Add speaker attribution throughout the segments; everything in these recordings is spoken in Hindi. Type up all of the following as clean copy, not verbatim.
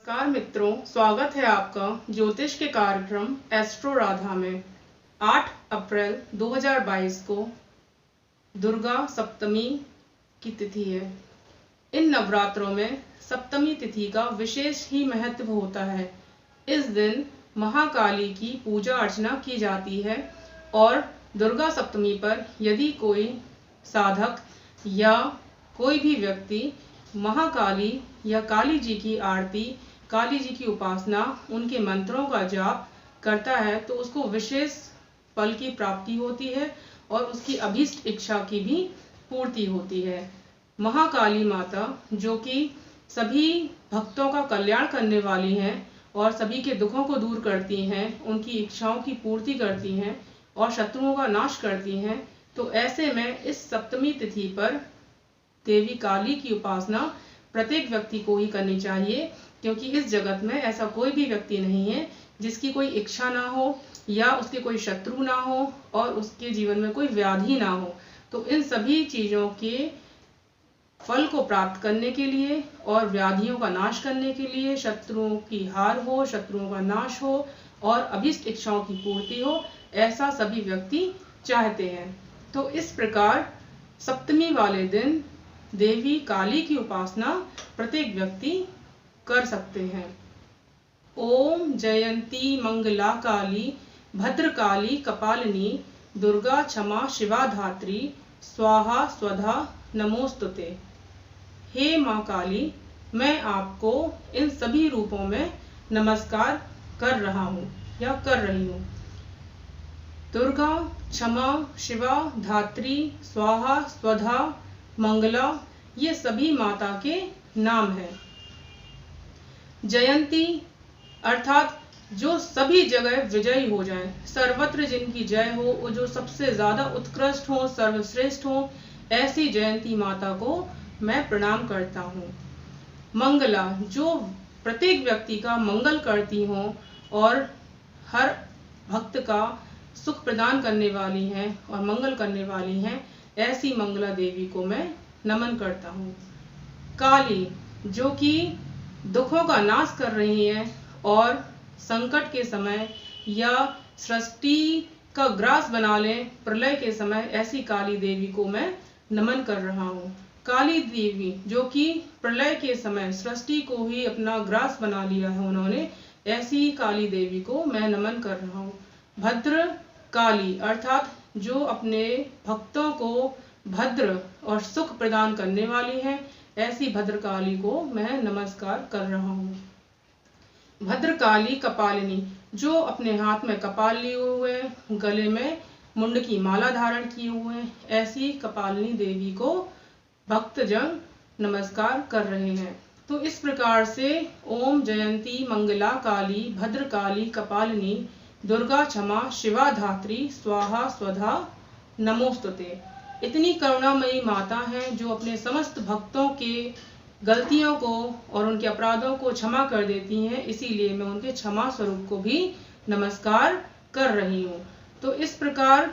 Speaker 1: नमस्कार मित्रों, स्वागत है आपका ज्योतिष के कार्यक्रम एस्ट्रो राधा में। 8 अप्रैल 2022 को दुर्गा सप्तमी की तिथि है। इन नवरात्रों में सप्तमी तिथि का विशेष ही महत्व होता है। इस दिन महाकाली की पूजा अर्चना की जाती है और दुर्गा सप्तमी पर यदि कोई साधक या कोई भी व्यक्ति महाकाली या काली जी की आरती, काली जी की उपासना, उनके मंत्रों का जाप करता है तो उसको विशेष फल की प्राप्ति होती है और उसकी अभीष्ट इच्छा की भी पूर्ति होती है। महाकाली माता जो कि सभी भक्तों का कल्याण करने वाली हैं और सभी के दुखों को दूर करती हैं, उनकी इच्छाओं की पूर्ति करती हैं और शत्रुओं का नाश करती हैं। तो ऐसे में इस सप्तमी तिथि पर देवी काली की उपासना प्रत्येक व्यक्ति को ही करनी चाहिए, क्योंकि इस जगत में ऐसा कोई भी व्यक्ति नहीं है जिसकी कोई इच्छा ना हो या उसके कोई शत्रु ना हो और उसके जीवन में कोई व्याधि ना हो। तो इन सभी चीजों के फल को प्राप्त करने के लिए और व्याधियों का नाश करने के लिए, शत्रुओं की हार हो, शत्रुओं का नाश हो और अभीष्ट इच्छाओं की पूर्ति हो, ऐसा सभी व्यक्ति चाहते हैं। तो इस प्रकार सप्तमी वाले दिन देवी काली की उपासना प्रत्येक व्यक्ति कर सकते हैं। ओम जयंती मंगला काली भद्रकाली कपालिनी दुर्गा क्षमा शिवा धात्री स्वाहा स्वधा नमोस्तुते। हे माँ काली, मैं आपको इन सभी रूपों में नमस्कार कर रहा हूँ या कर रही हूँ। दुर्गा, क्षमा, शिवा, धात्री, स्वाहा, स्वधा, मंगला, ये सभी माता के नाम हैं। जयंती अर्थात जो सभी जगह विजयी हो जाए, सर्वत्र जिनकी जय हो, वो जो सबसे ज्यादा उत्कृष्ट हो, सर्वश्रेष्ठ हो, ऐसी जयंती माता को मैं प्रणाम करता हूँ। मंगला, जो प्रत्येक व्यक्ति का मंगल करती हो और हर भक्त का सुख प्रदान करने वाली हैं और मंगल करने वाली हैं, ऐसी मंगला देवी को मैं नमन करता हूँ। काली, जो कि दुखों का नाश कर रही है और संकट के समय या सृष्टि का ग्रास बना ले प्रलय के समय, ऐसी काली देवी को मैं नमन कर रहा हूँ। काली देवी जो कि प्रलय के समय सृष्टि को ही अपना ग्रास बना लिया है उन्होंने, ऐसी काली देवी को मैं नमन कर रहा हूँ। भद्र काली अर्थात जो अपने भक्तों को भद्र और सुख प्रदान करने वाली है, ऐसी भद्रकाली को मैं नमस्कार कर रहा हूँ। भद्रकाली कपालिनी, जो अपने हाथ में कपाल लिए हुए, गले में मुंड की माला धारण किए हुए, ऐसी कपालिनी देवी को भक्तजन नमस्कार कर रहे हैं। तो इस प्रकार से ओम जयंती मंगला काली भद्रकाली कपालिनी दुर्गा क्षमा शिवा धात्री स्वाहा स्वधा नमोस्तुते। इतनी करुणामयी माता है जो अपने समस्त भक्तों के गलतियों को और उनके अपराधों को क्षमा कर देती हैं, इसीलिए मैं उनके क्षमा स्वरूप को भी नमस्कार कर रही हूँ। तो इस प्रकार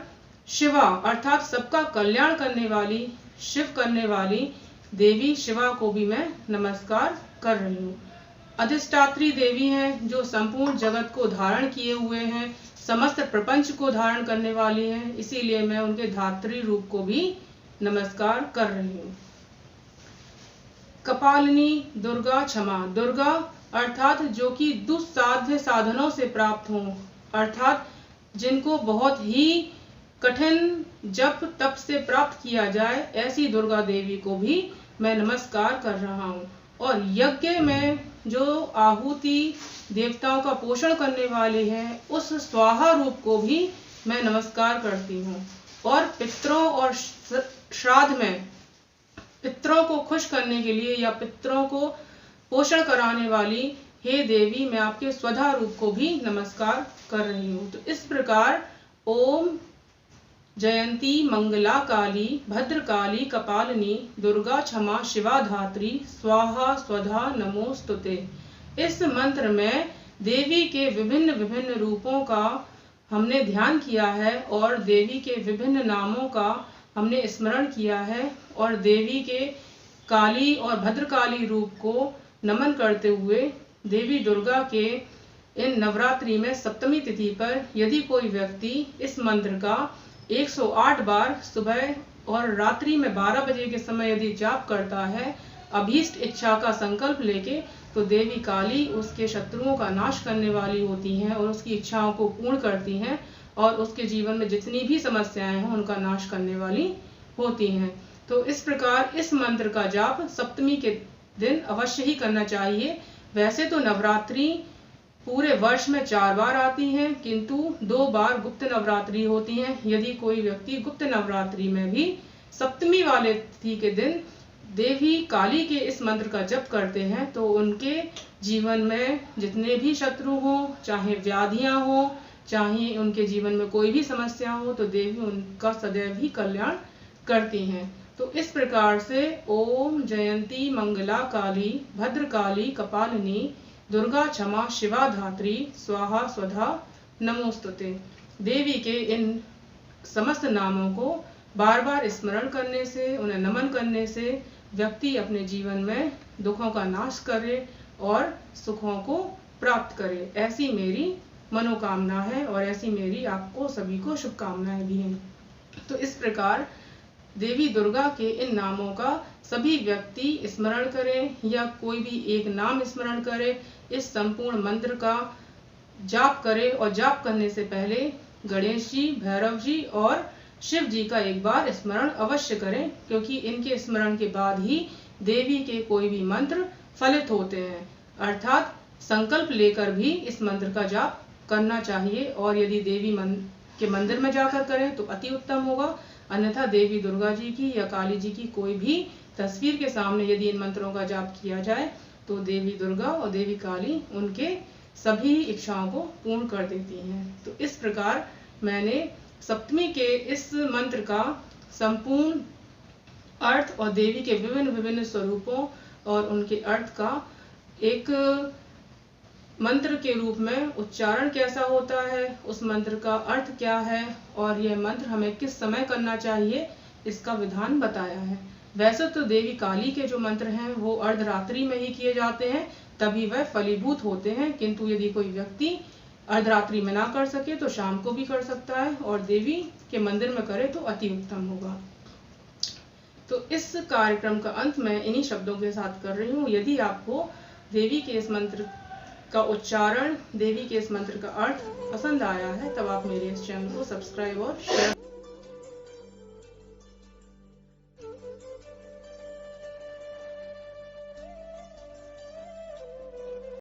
Speaker 1: शिवा अर्थात सबका कल्याण करने वाली, शिव करने वाली देवी शिवा को भी मैं नमस्कार कर रही हूँ। अधिष्ठात्री देवी हैं जो संपूर्ण जगत को धारण किए हुए हैं, समस्त प्रपंच को धारण करने वाली हैं, इसीलिए मैं उनके धात्री रूप को भी नमस्कार कर रही हूँ। कपालिनी दुर्गा क्षमा, दुर्गा अर्थात जो कि दुस्साध्य साधनों से प्राप्त हों, अर्थात जिनको बहुत ही कठिन जप तप से प्राप्त किया जाए, ऐसी दुर्गा देवी को भी मैं नमस्कार कर रहा हूँ। और यज्ञ में जो आहुति देवताओं का पोषण करने वाले हैं, उस स्वाहा रूप को भी मैं नमस्कार करती हूँ। और पितरों और श्राद्ध में पितरों को खुश करने के लिए या पितरों को पोषण कराने वाली हे देवी, मैं आपके स्वधा रूप को भी नमस्कार कर रही हूँ। तो इस प्रकार ओम जयंती मंगला काली भद्रकाली कपालिनी दुर्गा क्षमा शिवा धात्री स्वाहा स्वधा नमोस्तुते। इस मंत्र में देवी के विभिन्न विभिन्न रूपों का हमने ध्यान किया है और देवी के विभिन्न नामों का हमने स्मरण किया है और देवी के काली और भद्रकाली रूप को नमन करते हुए देवी दुर्गा के इन नवरात्रि में सप्तमी तिथि पर यदि कोई व्यक्ति इस मंत्र का 108 बार सुबह और रात्रि में 12 बजे के समय यदि जाप करता है अभीष्ट इच्छा का संकल्प लेके, तो देवी काली उसके शत्रुओं का नाश करने वाली होती हैं और उसकी इच्छाओं को पूर्ण करती हैं और उसके जीवन में जितनी भी समस्याएं हैं उनका नाश करने वाली होती हैं। तो इस प्रकार इस मंत्र का जाप सप्तमी के दिन अवश्य ही करना चाहिए। वैसे तो नवरात्रि पूरे वर्ष में 4 बार आती हैं, किंतु 2 बार गुप्त नवरात्रि होती हैं। यदि कोई व्यक्ति गुप्त नवरात्रि में भी सप्तमी वाले तिथि के दिन देवी काली के इस मंत्र का जप करते हैं तो उनके जीवन में जितने भी शत्रु हो, चाहे व्याधियां हो, चाहे उनके जीवन में कोई भी समस्या हो, तो देवी उनका सदैव ही कल्याण करती हैं। तो इस प्रकार से ओम जयंती मंगला काली भद्रकाली कपालिनी दुर्गा क्षमा शिवा धात्री स्वाहा स्वधा नमोस्तुते। देवी के इन समस्त नामों को बार बार स्मरण करने से, उन्हें नमन करने से व्यक्ति अपने जीवन में दुखों का नाश करे और सुखों को प्राप्त करे। ऐसी मेरी मनोकामना है और ऐसी मेरी आपको सभी को शुभकामनाएं भी हैं। तो इस प्रकार देवी दुर्गा के इन नामों का सभी व्यक्ति स्मरण करें या कोई भी एक नाम स्मरण करे, इस संपूर्ण मंत्र का जाप करें और जाप करने से पहले गणेश जी, भैरव जी और शिव जी का एक बार स्मरण अवश्य करें, क्योंकि इनके स्मरण के बाद ही देवी के कोई भी मंत्र फलित होते हैं। अर्थात संकल्प लेकर भी इस मंत्र का जाप करना चाहिए और यदि देवी के मंदिर में जाकर करें तो अति उत्तम होगा। अन्यथा देवी दुर्गा जी की या काली जी की कोई भी तस्वीर के सामने यदि इन मंत्रों का जाप किया जाए तो देवी दुर्गा और देवी काली उनके सभी इच्छाओं को पूर्ण कर देती हैं। तो इस प्रकार मैंने सप्तमी के इस मंत्र का संपूर्ण अर्थ और देवी के विभिन्न विभिन्न स्वरूपों और उनके अर्थ का एक मंत्र के रूप में उच्चारण कैसा होता है, उस मंत्र का अर्थ क्या है और यह मंत्र हमें किस समय करना चाहिए, इसका विधान बताया है। वैसे तो देवी काली के जो मंत्र हैं वो अर्धरात्रि में ही किए जाते हैं, तभी वह फलीभूत होते हैं, किंतु यदि कोई व्यक्ति अर्धरात्रि में ना कर सके तो शाम को भी कर सकता है और देवी के मंदिर में करे तो अति उत्तम होगा। तो इस कार्यक्रम का अंत मैं इन्हीं शब्दों के साथ कर रही हूँ। यदि आपको देवी के इस मंत्र का उच्चारण, देवी के इस मंत्र का अर्थ पसंद आया है तब आप मेरे इस चैनल को सब्सक्राइब और शेयर